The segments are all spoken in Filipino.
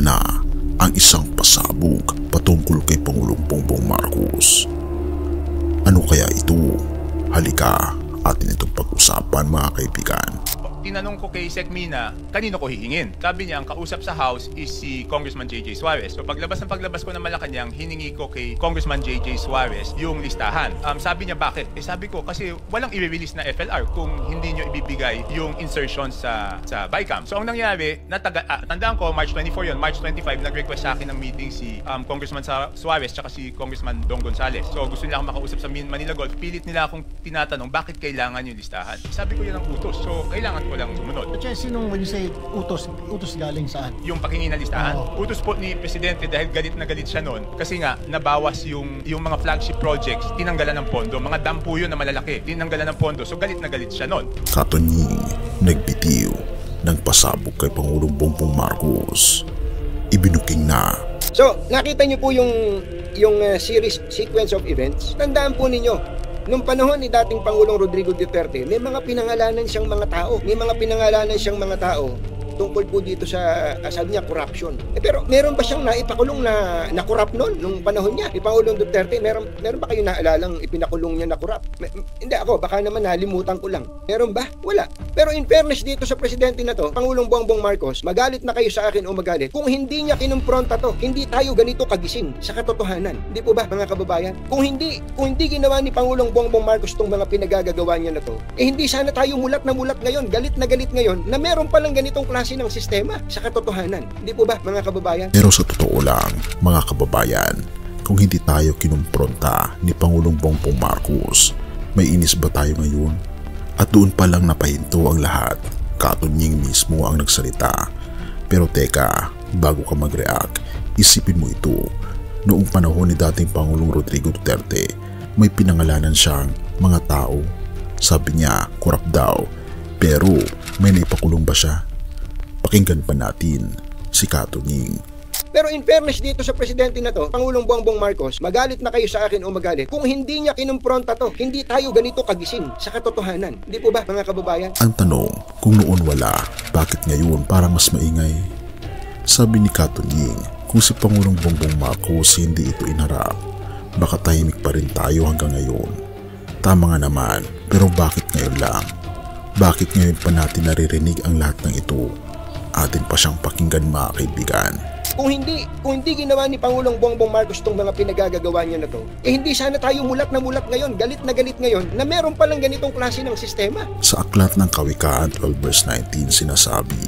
na ang isang pasabog patungkol kay Pangulong Bongbong Marcos. Ano kaya ito? Halika, atin itong pag-usapan mga kaibigan. Tinanong ko kay Sec Mina, kanino ko hihingin? Sabi niya, ang kausap sa House is si Congressman J.J. Suarez. So paglabas ko ng Malacanang, hiningi ko kay Congressman J.J. Suarez yung listahan. Sabi niya, bakit? Sabi ko, kasi walang i-release na FLR kung hindi nyo ibibigay yung insertion sa BICAM. So ang nangyari, tandaan ko, March 24 yun, March 25, nag-request sa akin ng meeting si Congressman Suarez tsaka si Congressman Dong Gonzales. So gusto nila akong makausap sa Manila Golf. Pilit nila akong tinatanong, bakit kailangan yung listahan? Sabi ko, yan ang utos. So kailangan ko lang sumunod. At sinong when you say utos galing saan? Yung pakingi na listahan. Utos po ni Presidente dahil galit na galit siya noon. Kasi nga, nabawas yung mga flagship projects, tinanggalan ng pondo. Mga dam po yun na malalaki, tinanggalan ng pondo. So galit na galit siya noon. Katunying nagbitiw ng pasabog kay Pangulong Bongbong Marcos. Ibinuking na. So, nakita niyo po yung sequence of events. Tandaan po ninyo, nung panahon ni dating Pangulong Rodrigo Duterte, may mga pinangalanan siyang mga tao. Tungkol po dito sa, sabi niya, corruption. Pero meron ba siyang naipakulong na corrupt noon, nung panahon niya? Ni Pangulong Duterte, meron ba kayo naalalang ipinakulong niya na corrupt? Hindi ako, baka naman nalimutan ko lang. Meron ba? Wala. Pero in fairness dito sa presidente na to, Pangulong Bongbong Marcos, magalit na kayo sa akin o magalit, kung hindi niya kinumpronta to, hindi tayo ganito kagising sa katotohanan. Hindi po ba, mga kababayan? Kung hindi ginawa ni Pangulong Bongbong Marcos tong mga pinagagagawa niya na to, hindi sana tayo mulat na mulat ngayon, galit na galit ngayon, na meron palang ganitong klase ng sistema sa katotohanan. Hindi po ba, mga kababayan? Pero sa totoo lang, mga kababayan, kung hindi tayo kinumpronta ni Pangulong Bongbong Marcos, may inis ba tayo ngayon? At doon pa lang napahinto ang lahat. Katunying mismo ang nagsalita. Pero teka, bago ka mag-react, isipin mo ito. Noong panahon ni dating Pangulong Rodrigo Duterte, may pinangalanan siyang mga tao. Sabi niya, corrupt daw. Pero may naipakulong ba siya? Pakinggan pa natin si Katunying. Pero in fairness dito sa presidente na to, Pangulong Bongbong Marcos, magalit na kayo sa akin o magalit, kung hindi niya kinumpronta to, hindi tayo ganito kagising sa katotohanan. Hindi po ba, mga kababayan? Ang tanong, kung noon wala, bakit ngayon parang mas maingay? Sabi ni Katunying, kung si Pangulong Bongbong Marcos hindi ito inharap, baka tahimik pa rin tayo hanggang ngayon. Tama nga naman, pero bakit ngayon lang? Bakit ngayon pa natin naririnig ang lahat ng ito? Atin pa siyang pakinggan, mga kaibigan. Kung hindi ginawa ni Pangulong Bongbong Marcos tong mga pinagagagawa niya na to, hindi sana tayo mulat na mulat ngayon, galit na galit ngayon, na meron palang ganitong klase ng sistema. Sa Aklat ng Kawikaan 12 verse 19 sinasabi,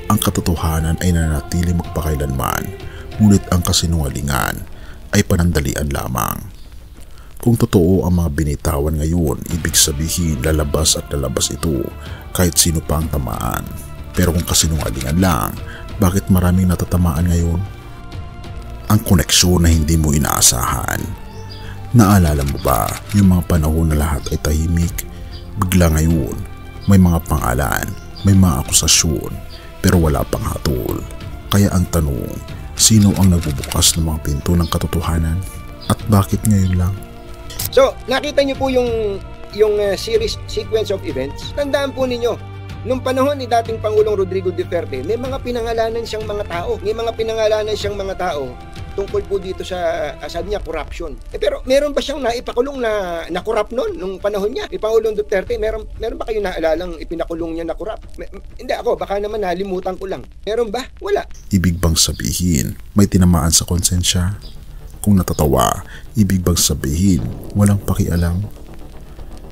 ang katotohanan ay nanatili magpakailanman, ngunit ang kasinungalingan ay panandalian lamang. Kung totoo ang mga binitawan ngayon, ibig sabihin lalabas at lalabas ito kahit sino pa ang tamaan. Pero kung kasinungalingan lang, bakit maraming natatamaan ngayon? Ang koneksyon na hindi mo inaasahan. Naalala mo ba yung mga panahon na lahat ay tahimik? Bigla ngayon, may mga pangalan, may mga akusasyon, pero wala pang hatol. Kaya ang tanong, sino ang nagbubukas ng mga pinto ng katotohanan? At bakit ngayon lang? So, nakita niyo po yung sequence of events. Tandaan po ninyo, nung panahon ni dating Pangulong Rodrigo Duterte, may mga pinangalanan siyang mga tao. Tungkol po dito sa, sabi niya, corruption. Pero meron ba siyang naipakulong na corrupt noon, nung panahon niya? Ni Pangulong Duterte, meron ba kayo naalalang ipinakulong niya na corrupt? Hindi ako, baka naman nalimutan ko lang. Meron ba? Wala. Ibig bang sabihin, may tinamaan sa konsensya? Kung natatawa, ibig bang sabihin, walang pakialam?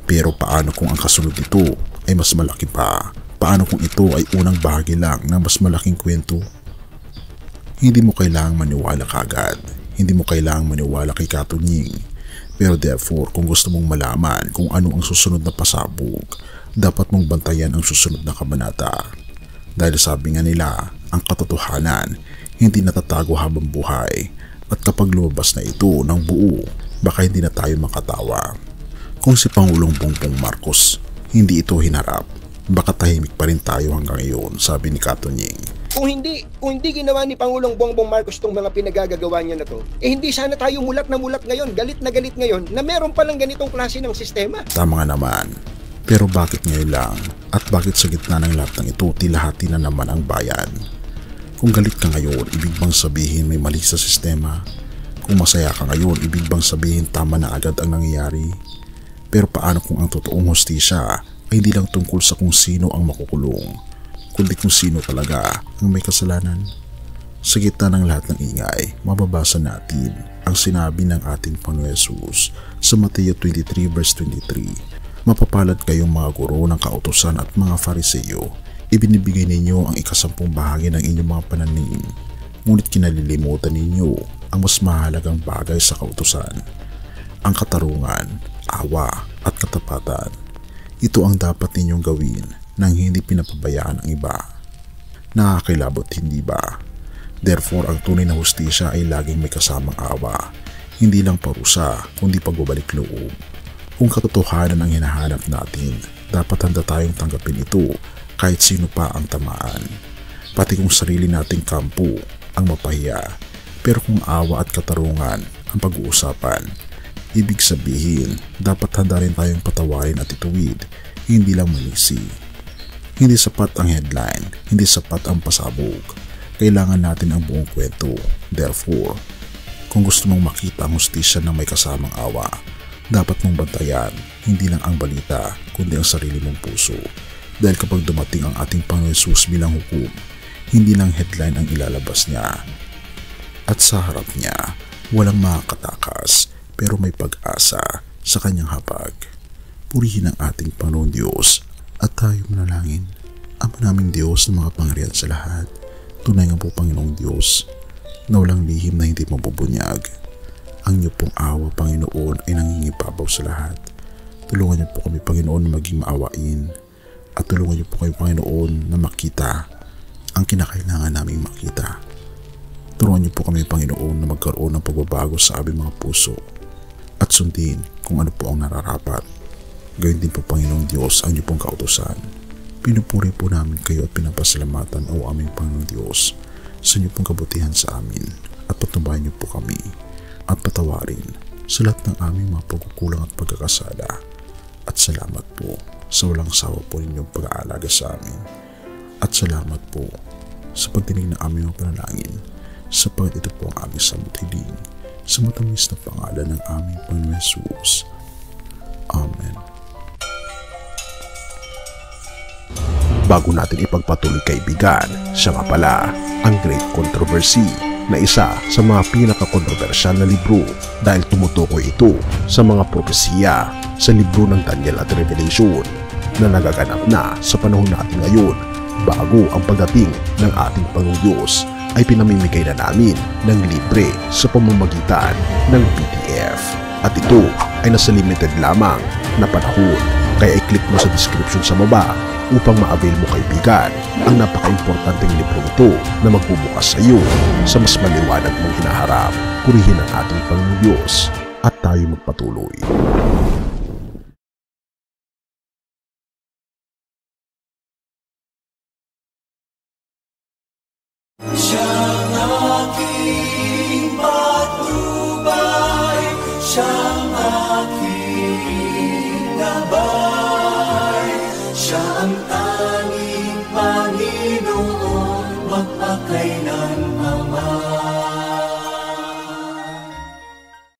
Pero paano kung ang kasunod nito ay mas malaki pa? Paano kung ito ay unang bahagi lang ng mas malaking kwento? Hindi mo kailangang maniwala kagad. Hindi mo kailangang maniwala kay Katunying. Pero therefore, kung gusto mong malaman kung ano ang susunod na pasabog, dapat mong bantayan ang susunod na kabanata. Dahil sabi nga nila, ang katotohanan hindi natatago habang buhay. At kapag lumabas na ito ng buo, baka hindi na tayo makatawa. Kung si Pangulong Bongbong Marcos hindi ito hinarap, baka tahimik pa rin tayo hanggang ngayon, sabi ni Katunying. Kung hindi ginawa ni Pangulong Bongbong Marcos tong mga pinagagagawa niya na to, hindi sana tayo mulat na mulat ngayon, galit na galit ngayon, na meron palang ganitong klase ng sistema. Tama nga naman. Pero bakit ngayon lang? At bakit sa gitna ng lahat ng ito, tilahati na naman ang bayan? Kung galit ka ngayon, ibig bang sabihin may mali sa sistema? Kung masaya ka ngayon, ibig bang sabihin tama na agad ang nangyayari? Pero paano kung ang totoong hustisya ay hindi lang tungkol sa kung sino ang makukulong, kundi kung sino talaga ang may kasalanan? Sa gitna ng lahat ng ingay, mababasa natin ang sinabi ng ating Panginoon Yesus sa Mateo 23 verse 23. Mapapalad kayong mga guro ng kautusan at mga Fariseyo. Ibinibigay ninyo ang ikasampung bahagi ng inyong mga pananim, ngunit kinalilimutan ninyo ang mas mahalagang bagay sa kautusan, ang katarungan, awa at katapatan. Ito ang dapat ninyong gawin nang hindi pinapabayaan ang iba. Nakakilabot, hindi ba? Therefore, ang tunay na hustisya ay laging may kasamang awa, hindi lang parusa kundi pagbabalik loob. Kung katotohanan ang hinahanap natin, dapat handa tayong tanggapin ito kahit sino pa ang tamaan. Pati kung sarili nating kampo ang mapahiya. Pero kung awa at katarungan ang pag-uusapan, ibig sabihin dapat handa rin tayong patawarin at ituwid, hindi lang manisi. Hindi sapat ang headline, hindi sapat ang pasabog. Kailangan natin ang buong kwento. Therefore, kung gusto mong makita ang hustisya ng may kasamang awa, dapat mong bantayan hindi lang ang balita kundi ang sarili mong puso. Dahil kapag dumating ang ating Panginoon Yesus bilang hukom, hindi lang headline ang ilalabas niya. At sa harap niya, walang makakatakas pero may pag-asa sa kanyang hapag. Purihin ang ating Panginoon Diyos at tayo manalangin. Ama naming Diyos ng mga pangyarihan sa lahat, tunay nga po Panginoong Diyos na walang lihim na hindi mabubunyag. Ang niyo pong awa, Panginoon, ay nangingibabaw sa lahat. Tulungan niyo po kami, Panginoon, na maging maawain. At tulungan niyo po kayo, Panginoon, na makita ang kinakailangan naming makita. Turuan niyo po kami, Panginoon, na magkaroon ng pagbabago sa aming mga puso at sundin kung ano po ang nararapat. Gawin din po, Panginoong Diyos, ang niyo pong kautusan. Pinupuri po namin kayo at pinapasalamatan o aming Panginoong Diyos sa niyo pong kabutihan sa amin at patubayan niyo po kami at patawarin sa lahat ng aming mga pagkukulang at pagkakasala. At salamat po sa walang sawa po ninyong pag-aalaga sa amin. At salamat po sa pagdinig ng aming mga panalangin, sapagat ito po ang aming samuthiling sa matamis na pangalan ng aming Panginoon Jesus. Amen. Bago natin ipagpatuloy, kaibigan, siya nga pala ang Great Controversy na isa sa mga pinaka-kontrobersyal na libro dahil tumutukoy ito sa mga propesiya sa libro ng Daniel at Revelation na nagaganap na sa panahon natin ngayon bago ang pagdating ng ating Panginoong Diyos ay pinamimigay na namin ng libre sa pamamagitan ng PDF. At ito ay nasa limited lamang na panahon, kaya i-click mo sa description sa baba upang ma-avail mo, kaibigan, ang napaka-importanteng libro ito na magbubukas sa iyo sa mas maliwanag mong hinaharap. Purihin ang ating Panginoong Diyos at tayo magpatuloy. Siyang aking